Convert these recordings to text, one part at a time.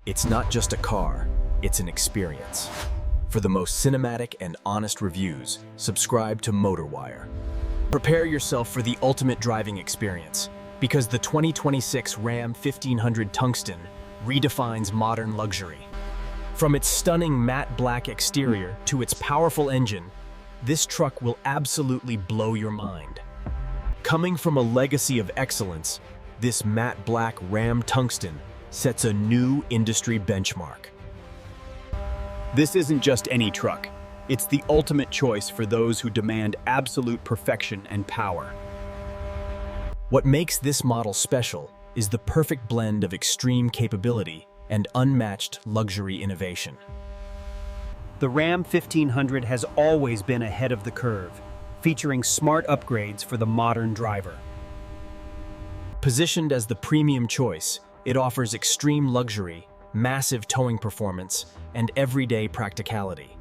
It's not just a car, it's an experience. For the most cinematic and honest reviews, subscribe to MotorWire. Prepare yourself for the ultimate driving experience, because the 2026 Ram 1500 Tungsten redefines modern luxury. From its stunning matte black exterior to its powerful engine, this truck will absolutely blow your mind. Coming from a legacy of excellence, this matte black Ram Tungsten sets a new industry benchmark. This isn't just any truck. It's the ultimate choice for those who demand absolute perfection and power. What makes this model special is the perfect blend of extreme capability and unmatched luxury innovation. The Ram 1500 has always been ahead of the curve, featuring smart upgrades for the modern driver. Positioned as the premium choice, it offers extreme luxury, massive towing performance, and everyday practicality.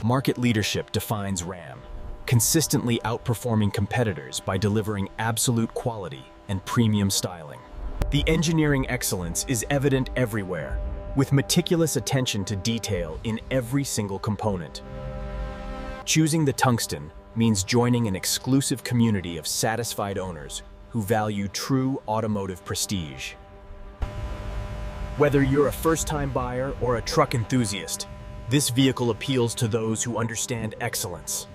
Market leadership defines Ram, consistently outperforming competitors by delivering absolute quality and premium styling. The engineering excellence is evident everywhere, with meticulous attention to detail in every single component. Choosing the Tungsten means joining an exclusive community of satisfied owners who value true automotive prestige. Whether you're a first-time buyer or a truck enthusiast, this vehicle appeals to those who understand excellence.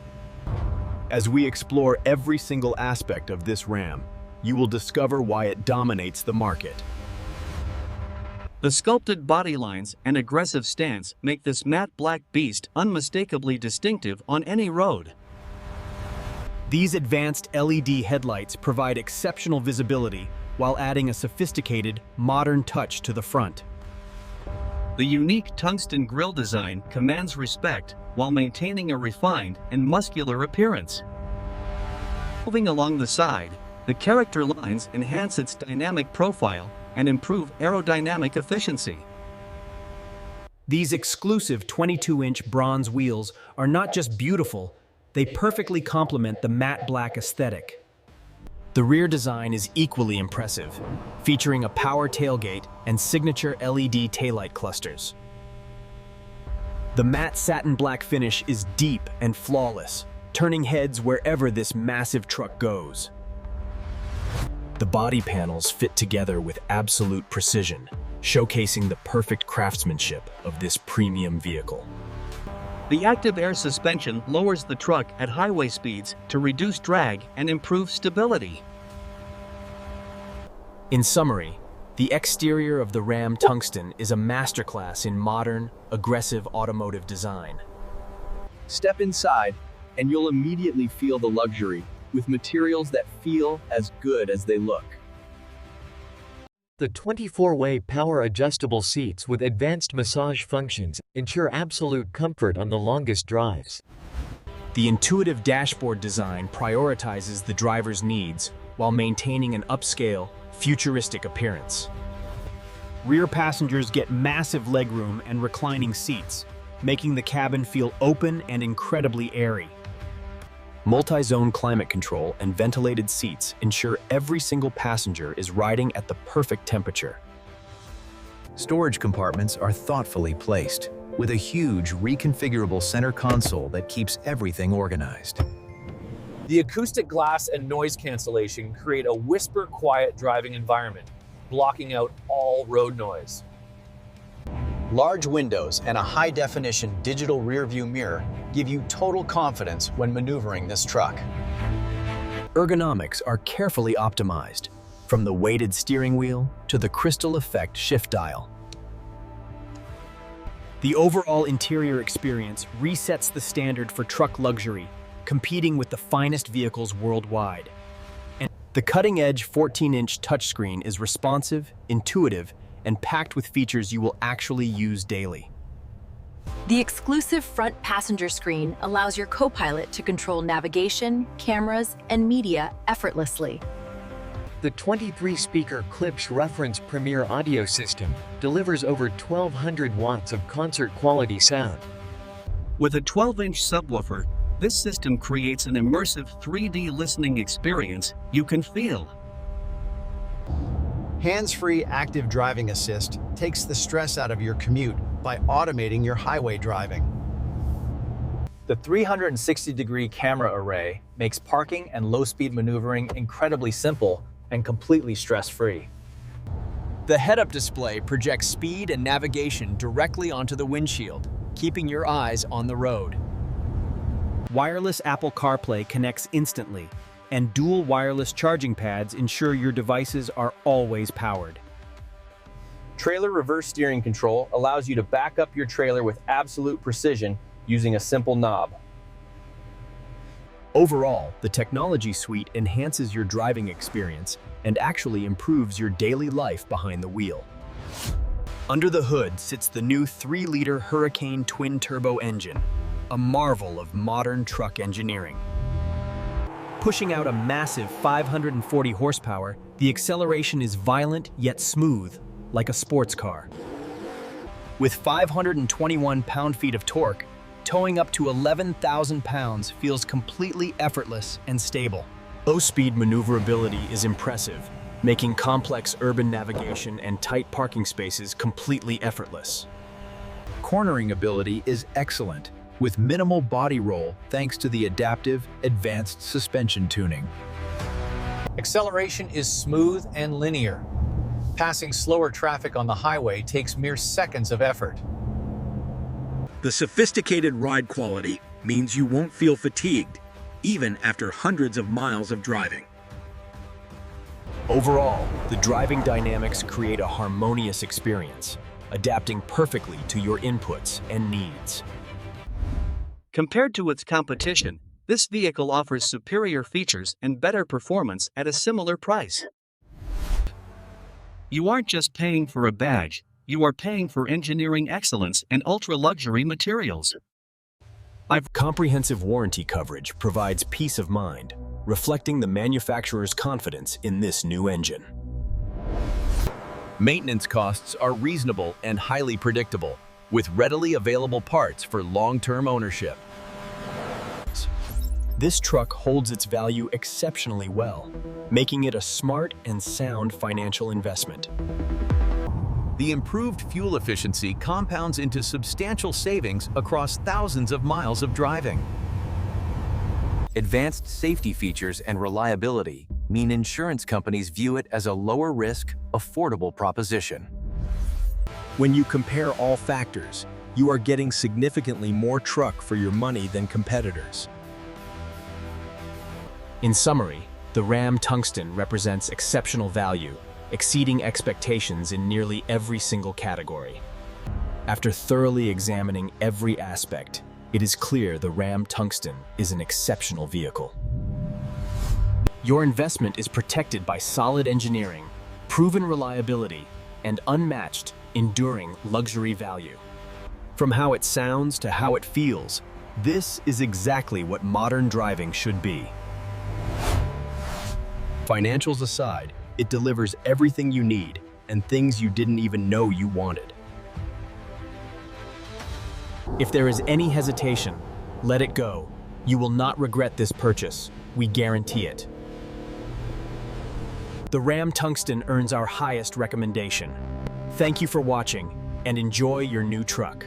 As we explore every single aspect of this Ram, you will discover why it dominates the market. The sculpted body lines and aggressive stance make this matte black beast unmistakably distinctive on any road. These advanced LED headlights provide exceptional visibility while adding a sophisticated, modern touch to the front. The unique tungsten grille design commands respect while maintaining a refined and muscular appearance. Moving along the side, the character lines enhance its dynamic profile and improve aerodynamic efficiency. These exclusive 22-inch bronze wheels are not just beautiful, they perfectly complement the matte black aesthetic. The rear design is equally impressive, featuring a power tailgate and signature LED taillight clusters. The matte satin black finish is deep and flawless, turning heads wherever this massive truck goes. The body panels fit together with absolute precision, showcasing the perfect craftsmanship of this premium vehicle. The active air suspension lowers the truck at highway speeds to reduce drag and improve stability. In summary, the exterior of the Ram Tungsten is a masterclass in modern, aggressive automotive design. Step inside, and you'll immediately feel the luxury, with materials that feel as good as they look. The 24-way power-adjustable seats with advanced massage functions ensure absolute comfort on the longest drives. The intuitive dashboard design prioritizes the driver's needs while maintaining an upscale, futuristic appearance. Rear passengers get massive legroom and reclining seats, making the cabin feel open and incredibly airy. Multi-zone climate control and ventilated seats ensure every single passenger is riding at the perfect temperature. Storage compartments are thoughtfully placed, with a huge reconfigurable center console that keeps everything organized. The acoustic glass and noise cancellation create a whisper-quiet driving environment, blocking out all road noise. Large windows and a high-definition digital rear-view mirror give you total confidence when maneuvering this truck. Ergonomics are carefully optimized, from the weighted steering wheel to the crystal effect shift dial. The overall interior experience resets the standard for truck luxury, competing with the finest vehicles worldwide. And the cutting-edge 14-inch touchscreen is responsive, intuitive, and packed with features you will actually use daily. The exclusive front passenger screen allows your co-pilot to control navigation, cameras, and media effortlessly. The 23-speaker Klipsch Reference Premiere audio system delivers over 1,200 watts of concert-quality sound. With a 12-inch subwoofer, this system creates an immersive 3D listening experience you can feel. Hands-free active driving assist takes the stress out of your commute by automating your highway driving. The 360-degree camera array makes parking and low-speed maneuvering incredibly simple and completely stress-free. The head-up display projects speed and navigation directly onto the windshield, keeping your eyes on the road. Wireless Apple CarPlay connects instantly, and dual wireless charging pads ensure your devices are always powered. Trailer reverse steering control allows you to back up your trailer with absolute precision using a simple knob. Overall, the technology suite enhances your driving experience and actually improves your daily life behind the wheel. Under the hood sits the new 3-liter Hurricane twin-turbo engine, a marvel of modern truck engineering. Pushing out a massive 540 horsepower, the acceleration is violent yet smooth, like a sports car. With 521 pound-feet of torque, towing up to 11,000 pounds feels completely effortless and stable. Low-speed maneuverability is impressive, making complex urban navigation and tight parking spaces completely effortless. Cornering ability is excellent, with minimal body roll thanks to the adaptive, advanced suspension tuning. Acceleration is smooth and linear. Passing slower traffic on the highway takes mere seconds of effort. The sophisticated ride quality means you won't feel fatigued, even after hundreds of miles of driving. Overall, the driving dynamics create a harmonious experience, adapting perfectly to your inputs and needs. Compared to its competition, this vehicle offers superior features and better performance at a similar price. You aren't just paying for a badge, you are paying for engineering excellence and ultra-luxury materials. Comprehensive warranty coverage provides peace of mind, reflecting the manufacturer's confidence in this new engine. Maintenance costs are reasonable and highly predictable, with readily available parts for long-term ownership. This truck holds its value exceptionally well, making it a smart and sound financial investment. The improved fuel efficiency compounds into substantial savings across thousands of miles of driving. Advanced safety features and reliability mean insurance companies view it as a lower-risk, affordable proposition. When you compare all factors, you are getting significantly more truck for your money than competitors. In summary, the Ram Tungsten represents exceptional value, exceeding expectations in nearly every single category. After thoroughly examining every aspect, it is clear the Ram Tungsten is an exceptional vehicle. Your investment is protected by solid engineering, proven reliability, and unmatched, enduring luxury value. From how it sounds to how it feels, this is exactly what modern driving should be. Financials aside, it delivers everything you need and things you didn't even know you wanted. If there is any hesitation, let it go. You will not regret this purchase. We guarantee it. The Ram Tungsten earns our highest recommendation. Thank you for watching and enjoy your new truck.